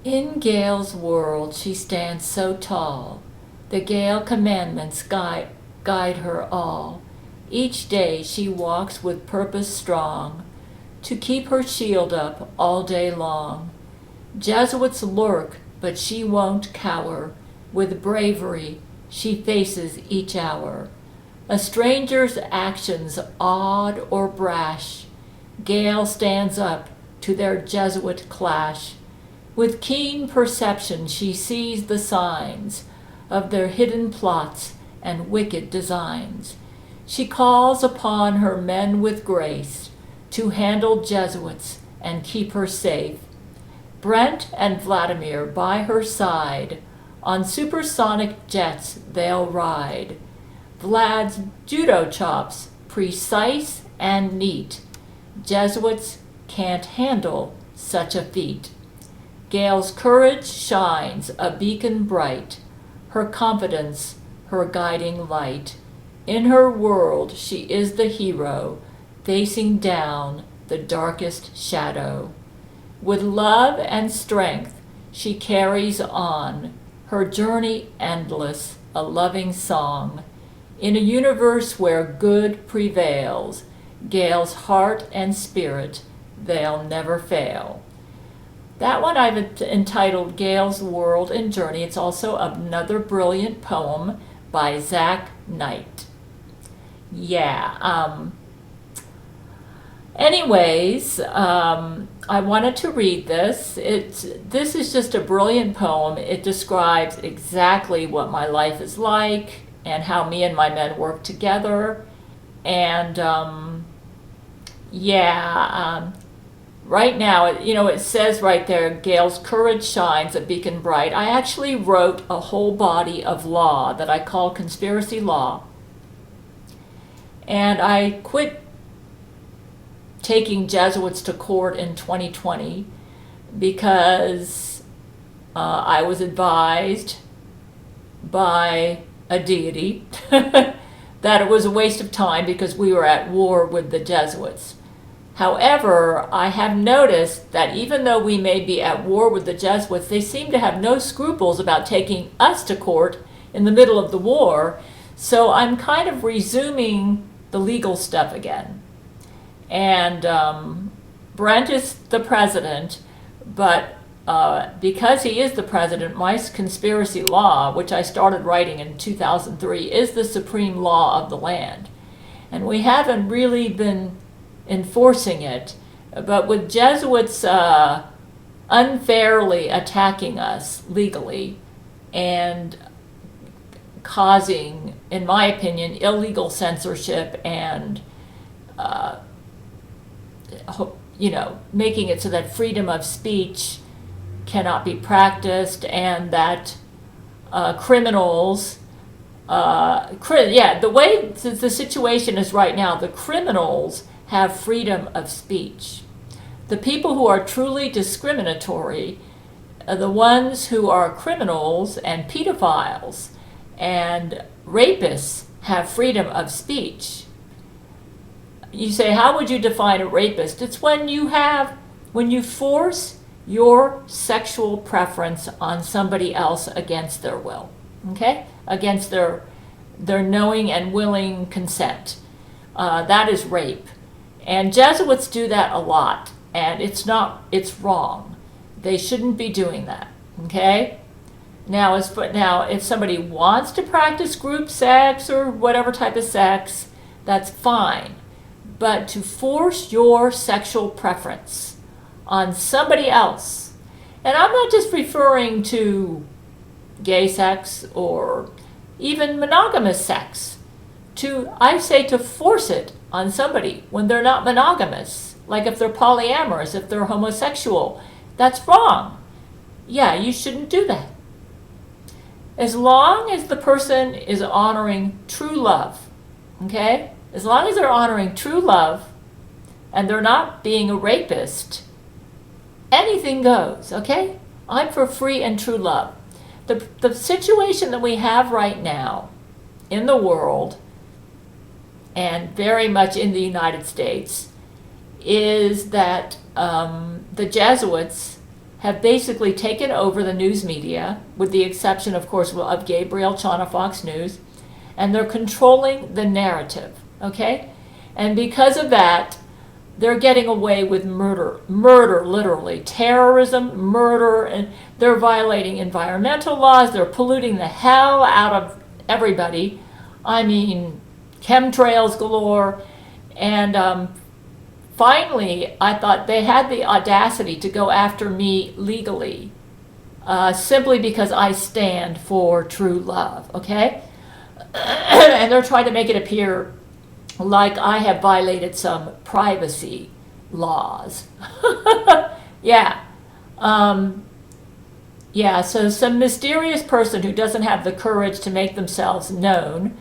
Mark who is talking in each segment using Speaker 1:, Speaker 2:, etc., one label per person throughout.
Speaker 1: In Gail's world she stands so tall, the Gail Commandments guide her all. Each day she walks with purpose strong, to keep her shield up all day long. Jesuits lurk, but she won't cower. With bravery she faces each hour. A stranger's actions odd or brash, Gail stands up to their Jesuit clash. With keen perception she sees the signs of their hidden plots and wicked designs. She calls upon her men with grace to handle Jesuits and keep her safe. Brent and Vladimir by her side, on supersonic jets they'll ride. Vlad's judo chops, precise and neat. Jesuits can't handle such a feat. Gail's courage shines a beacon bright, her confidence her guiding light. In her world she is the hero, facing down the darkest shadow. With love and strength she carries on, her journey endless, a loving song. In a universe where good prevails, Gail's heart and spirit, they'll never fail. That one I've entitled Gail's World and Journey. It's also another brilliant poem by Zach Knight. Anyways, I wanted to read this. This is just a brilliant poem. It describes exactly what my life is like and how me and my men work together. And right now, it says right there, Gail's courage shines a beacon bright. I actually wrote a whole body of law that I call conspiracy law. And I quit taking Jesuits to court in 2020 because I was advised by a deity that it was a waste of time because we were at war with the Jesuits. However, I have noticed that even though we may be at war with the Jesuits, they seem to have no scruples about taking us to court in the middle of the war. So I'm kind of resuming the legal stuff again. And Brent is the president, but because he is the president, my conspiracy law, which I started writing in 2003, is the supreme law of the land. And we haven't really been enforcing it, but with Jesuits unfairly attacking us legally and causing, in my opinion, illegal censorship and making it so that freedom of speech cannot be practiced, and that criminals, the way the situation is right now, the criminals have freedom of speech. The people who are truly discriminatory are the ones who are criminals and pedophiles and rapists have freedom of speech. You say, how would you define a rapist? It's when you force your sexual preference on somebody else against their will, okay? Against their knowing and willing consent. That is rape. And Jesuits do that a lot, and it's wrong. They shouldn't be doing that, okay? Now, if somebody wants to practice group sex or whatever type of sex, that's fine. But to force your sexual preference on somebody else, and I'm not just referring to gay sex or even monogamous sex, I say to force it on somebody when they're not monogamous, like if they're polyamorous, if they're homosexual, that's wrong. Yeah, you shouldn't do that. As long as the person is honoring true love, okay? As long as they're honoring true love and they're not being a rapist, anything goes, okay? I'm for free and true love. The situation that we have right now in the world, and very much in the United States, is that the Jesuits have basically taken over the news media, with the exception, of course, of Gabriel Chana Fox News, and they're controlling the narrative, okay? And because of that, they're getting away with murder, literally, terrorism, murder, and they're violating environmental laws, they're polluting the hell out of everybody. I mean, chemtrails galore, and finally, I thought they had the audacity to go after me legally, simply because I stand for true love, okay? And they're trying to make it appear like I have violated some privacy laws. Yeah. Yeah, so some mysterious person who doesn't have the courage to make themselves known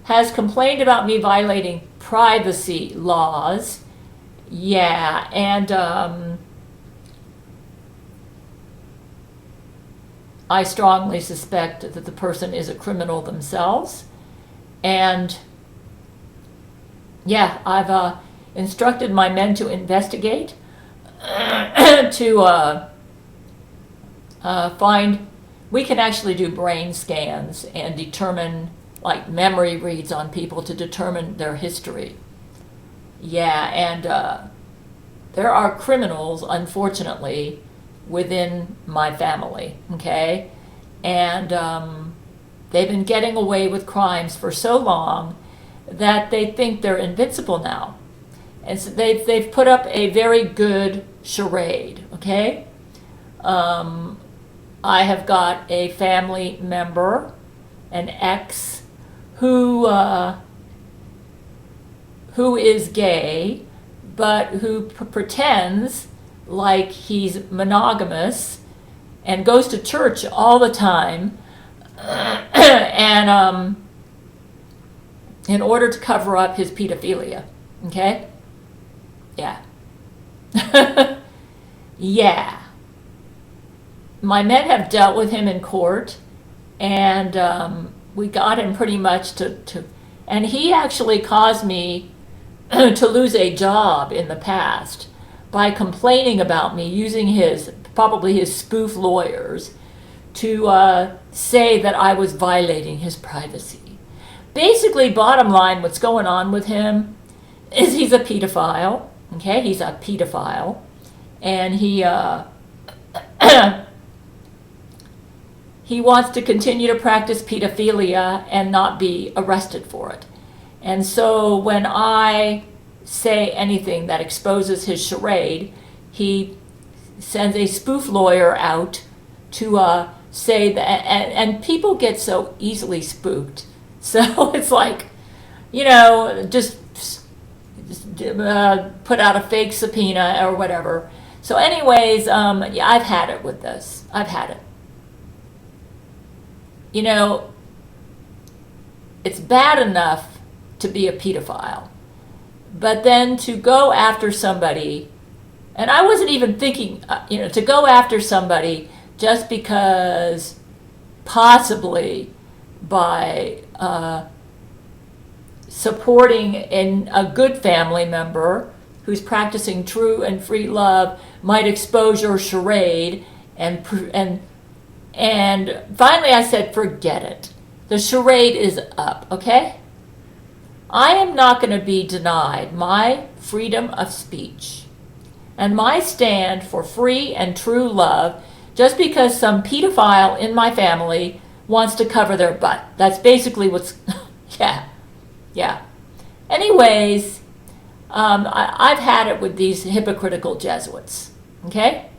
Speaker 1: has complained about me violating privacy laws. Yeah, and I strongly suspect that the person is a criminal themselves. And yeah, I've instructed my men to investigate, to find, we can actually do brain scans and determine, like memory reads on people to determine their history. Yeah, and there are criminals, unfortunately, within my family, okay? And they've been getting away with crimes for so long that they think they're invincible now. And so they've put up a very good charade, okay? I have got a family member, an ex, who is gay, but who pretends like he's monogamous and goes to church all the time, and in order to cover up his pedophilia, okay? Yeah. Yeah. My men have dealt with him in court, and we got him pretty much to and he actually caused me to lose a job in the past by complaining about me, using probably his spoof lawyers to say that I was violating his privacy. Basically, bottom line, what's going on with him is he's a pedophile, okay? He's a pedophile, and he he wants to continue to practice pedophilia and not be arrested for it. And so when I say anything that exposes his charade, he sends a spoof lawyer out to say that, and people get so easily spooked. So it's like, just put out a fake subpoena or whatever. So anyways, yeah, I've had it with this. I've had it. It's bad enough to be a pedophile, but then to go after somebody, and I wasn't even thinking, to go after somebody just because possibly by supporting a good family member who's practicing true and free love might expose your charade, and finally I said, forget it. The charade is up, okay? I am not going to be denied my freedom of speech and my stand for free and true love just because some pedophile in my family wants to cover their butt. That's basically what's, yeah. Anyways, I've had it with these hypocritical Jesuits, okay?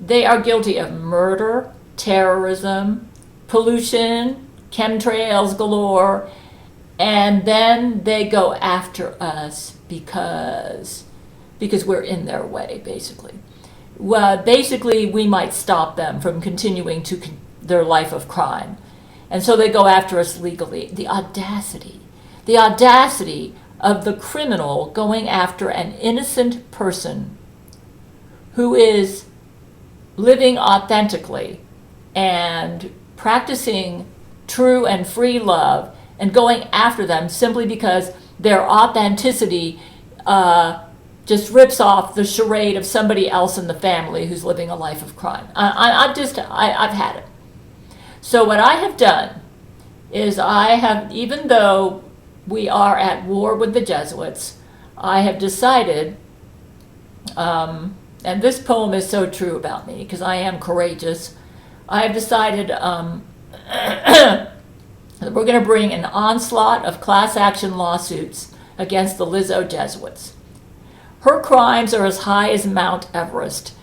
Speaker 1: They are guilty of murder, terrorism, pollution, chemtrails galore, and then they go after us because we're in their way, basically. Well, basically, we might stop them from continuing their life of crime. And so they go after us legally. The audacity of the criminal going after an innocent person who is living authentically and practicing true and free love, and going after them simply because their authenticity just rips off the charade of somebody else in the family who's living a life of crime. I've had it. So what I have done is even though we are at war with the Jesuits, I have decided, and this poem is so true about me because I am courageous, I have decided that we're going to bring an onslaught of class action lawsuits against the Lizzo Jesuits. Her crimes are as high as Mount Everest,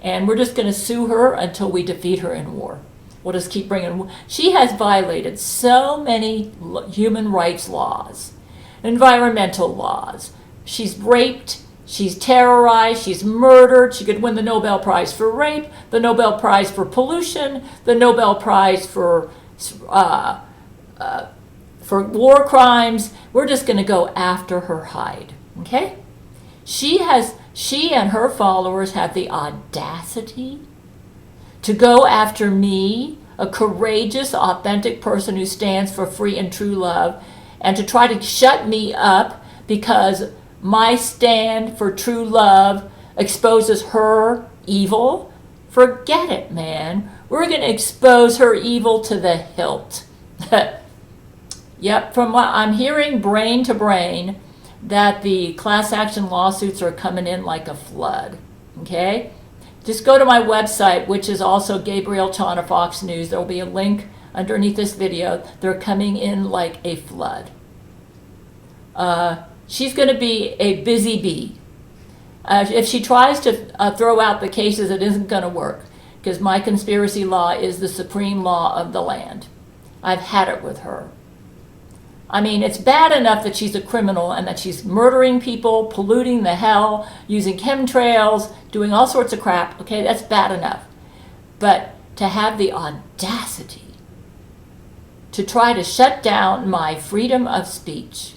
Speaker 1: and we're just going to sue her until we defeat her in war. We'll just keep bringing. She has violated so many human rights laws, environmental laws. She's raped, she's terrorized, she's murdered. She could win the Nobel Prize for rape, the Nobel Prize for pollution, the Nobel Prize for war crimes. We're just going to go after her hide, okay? She and her followers have the audacity to go after me, a courageous, authentic person who stands for free and true love, and to try to shut me up because my stand for true love exposes her evil. Forget it, man. We're going to expose her evil to the hilt. Yep, from what I'm hearing brain to brain, that the class action lawsuits are coming in like a flood, okay? Just go to my website, which is also Gabriel Chana Fox News. There will be a link underneath this video. They're coming in like a flood. She's going to be a busy bee. If she tries to throw out the cases, it isn't going to work because my conspiracy law is the supreme law of the land. I've had it with her. I mean, it's bad enough that she's a criminal and that she's murdering people, polluting the hell, using chemtrails, doing all sorts of crap. Okay, that's bad enough. But to have the audacity to try to shut down my freedom of speech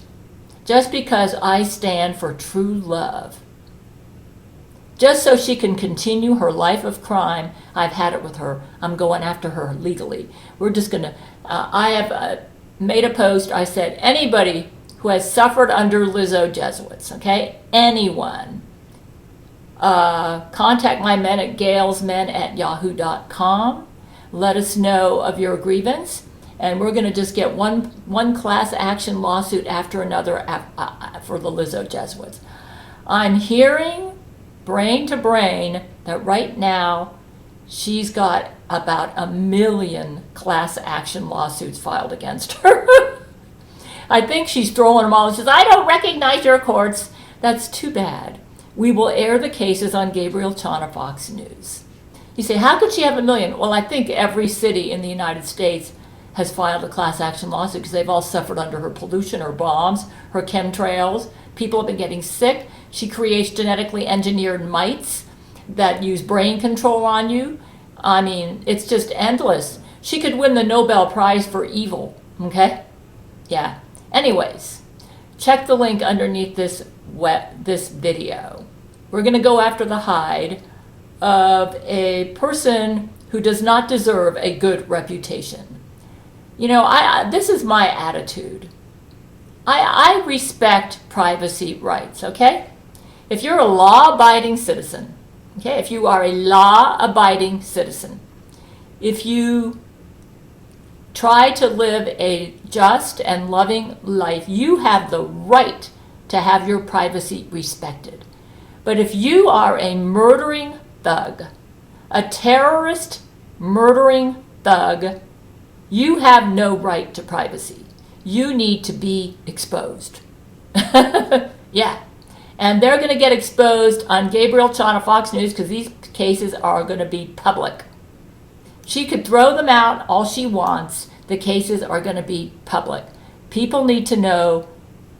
Speaker 1: just because I stand for true love, just so she can continue her life of crime, I've had it with her. I'm going after her legally. We're just going to, I have made a post. I said, anybody who has suffered under Lizzo Jesuits, okay, anyone, contact my men at gailsmen@yahoo.com. Let us know of your grievance, and we're going to just get one class action lawsuit after another for the Lizzo Jesuits. I'm hearing brain to brain that right now she's got about 1 million class action lawsuits filed against her. I think she's throwing them all. She says, I don't recognize your courts. That's too bad. We will air the cases on Gabriel Chana Fox News. You say, how could she have 1 million? Well, I think every city in the United States has filed a class action lawsuit because they've all suffered under her pollution, her bombs, her chemtrails. People have been getting sick. She creates genetically engineered mites that use brain control on you. I mean, it's just endless. She could win the Nobel Prize for evil, okay? Yeah. Anyways, check the link underneath this video. We're going to go after the hide of a person who does not deserve a good reputation. You know, this is my attitude. I respect privacy rights, okay? If you're a law-abiding citizen, okay, if you are a law-abiding citizen, if you try to live a just and loving life, you have the right to have your privacy respected. But if you are a murdering thug, a terrorist murdering thug, you have no right to privacy. You need to be exposed. Yeah. And they're going to get exposed on Gabriel Chana Fox News because these cases are going to be public. She could throw them out all she wants. The cases are going to be public. People need to know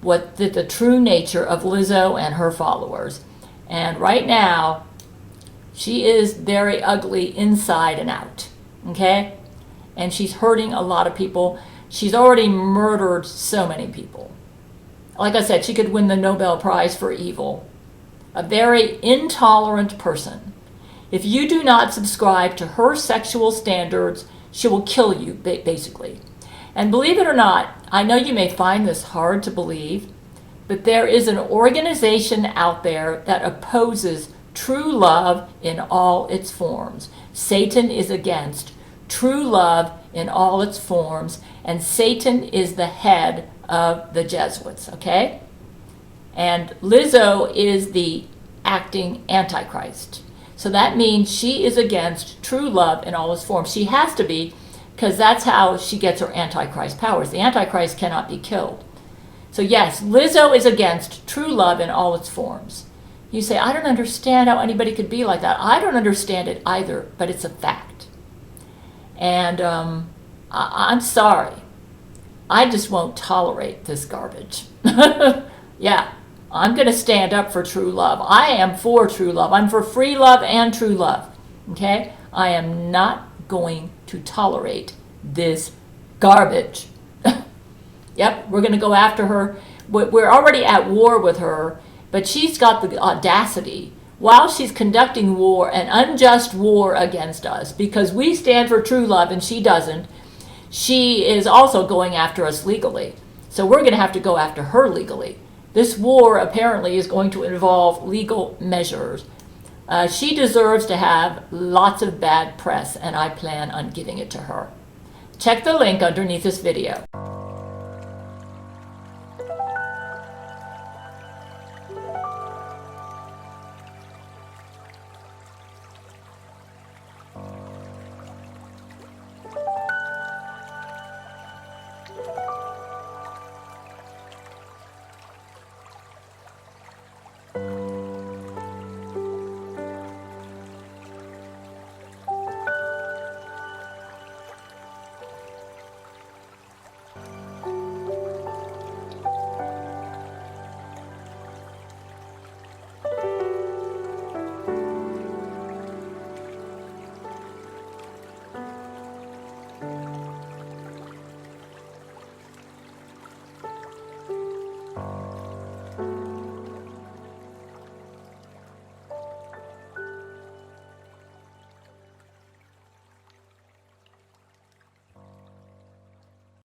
Speaker 1: what the true nature of Lizzo and her followers. And right now, she is very ugly inside and out. Okay? And she's hurting a lot of people. She's already murdered so many people. Like I said, she could win the Nobel Prize for evil. A very intolerant person. If you do not subscribe to her sexual standards, she will kill you, basically. And believe it or not, I know you may find this hard to believe, But there is an organization out there that opposes true love in all its forms. Satan is against true love in all its forms, and Satan is the head of the Jesuits, okay? And Lizzo is the acting Antichrist. So that means she is against true love in all its forms. She has to be, because that's how she gets her Antichrist powers. The Antichrist cannot be killed. So yes, Lizzo is against true love in all its forms. You say, I don't understand how anybody could be like that. I don't understand it either, but it's a fact. And I'm sorry. I just won't tolerate this garbage. Yeah, I'm going to stand up for true love. I am for true love. I'm for free love and true love. Okay? I am not going to tolerate this garbage. Yep, we're going to go after her. We're already at war with her, but she's got the audacity, while she's conducting war, an unjust war against us, because we stand for true love and she doesn't, she is also going after us legally. So we're going to have to go after her legally. This war apparently is going to involve legal measures. She deserves to have lots of bad press, and I plan on giving it to her. Check the link underneath this video.